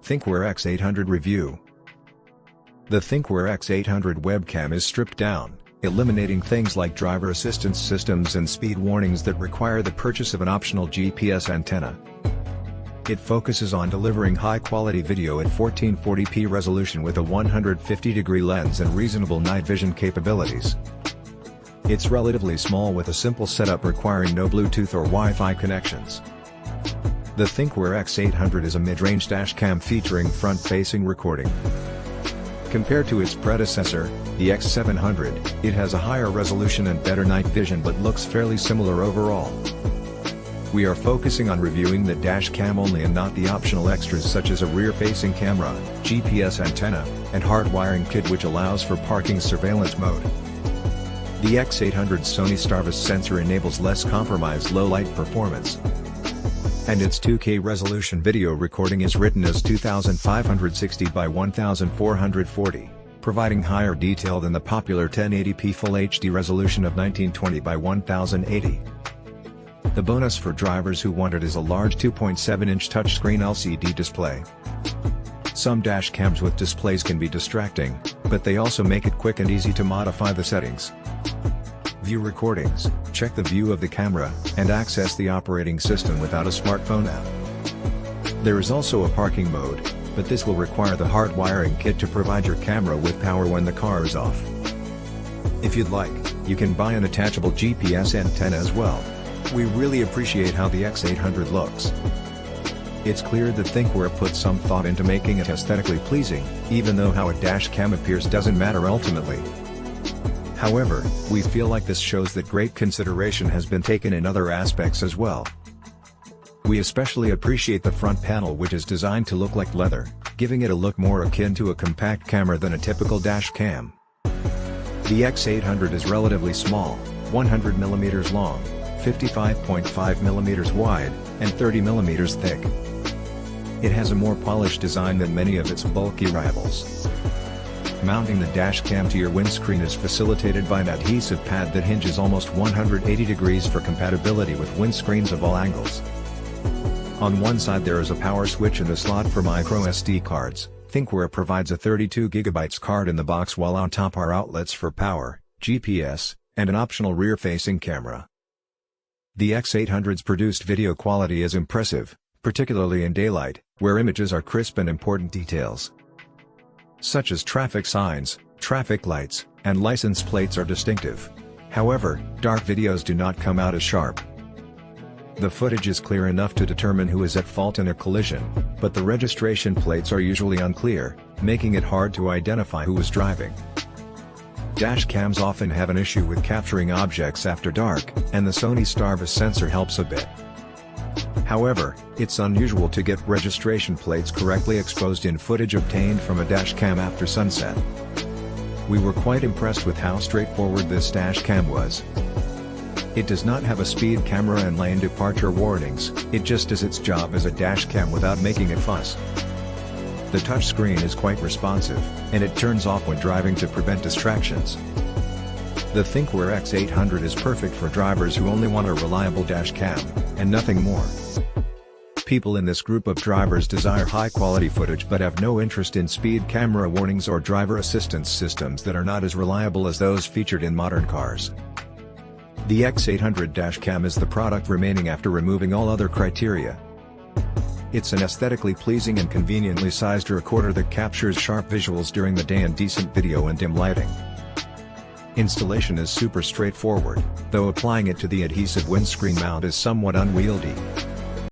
Thinkware X800 Review. The Thinkware X800 webcam is stripped down, eliminating things like driver assistance systems and speed warnings that require the purchase of an optional GPS antenna. It focuses on delivering high-quality video at 1440p resolution with a 150-degree lens and reasonable night vision capabilities. It's relatively small with a simple setup requiring no Bluetooth or Wi-Fi connections. The Thinkware X800 is a mid-range dashcam featuring front-facing recording. Compared to its predecessor, the X700, it has a higher resolution and better night vision but looks fairly similar overall. We are focusing on reviewing the dashcam only and not the optional extras such as a rear-facing camera, GPS antenna, and hard-wiring kit which allows for parking surveillance mode. The X800's Sony Starvis sensor enables less compromised low-light performance. And its 2K resolution video recording is written as 2560 by 1440, providing higher detail than the popular 1080p Full HD resolution of 1920 by 1080. The bonus for drivers who want it is a large 2.7-inch touchscreen LCD display. Some dashcams with displays can be distracting, but they also make it quick and easy to modify the settings. View recordings, check the view of the camera, and access the operating system without a smartphone app. There is also a parking mode, but this will require the hard wiring kit to provide your camera with power when the car is off. If you'd like, you can buy an attachable GPS antenna as well. We really appreciate how the X800 looks. It's clear that Thinkware put some thought into making it aesthetically pleasing, even though how a dashcam appears doesn't matter ultimately. However, we feel like this shows that great consideration has been taken in other aspects as well. We especially appreciate the front panel which is designed to look like leather, giving it a look more akin to a compact camera than a typical dash cam. The X800 is relatively small, 100mm long, 55.5mm wide, and 30mm thick. It has a more polished design than many of its bulky rivals. Mounting the dashcam to your windscreen is facilitated by an adhesive pad that hinges almost 180 degrees for compatibility with windscreens of all angles. On one side there is a power switch and a slot for microSD cards. Thinkware provides a 32GB card in the box, while on top are outlets for power, GPS, and an optional rear-facing camera. The X800's produced video quality is impressive, particularly in daylight, where images are crisp and important details such as traffic signs, traffic lights, and license plates are distinctive. However, dark videos do not come out as sharp. The footage is clear enough to determine who is at fault in a collision, but the registration plates are usually unclear, making it hard to identify who was driving. Dashcams often have an issue with capturing objects after dark, and the Sony Starvis sensor helps a bit. However, it's unusual to get registration plates correctly exposed in footage obtained from a dashcam after sunset. We were quite impressed with how straightforward this dashcam was. It does not have a speed camera and lane departure warnings, it just does its job as a dashcam without making a fuss. The touchscreen is quite responsive, and it turns off when driving to prevent distractions. The Thinkware X800 is perfect for drivers who only want a reliable dashcam, and nothing more. People in this group of drivers desire high-quality footage but have no interest in speed camera warnings or driver assistance systems that are not as reliable as those featured in modern cars. The X800 dashcam is the product remaining after removing all other criteria. It's an aesthetically pleasing and conveniently sized recorder that captures sharp visuals during the day and decent video in dim lighting. Installation is super straightforward, though applying it to the adhesive windscreen mount is somewhat unwieldy.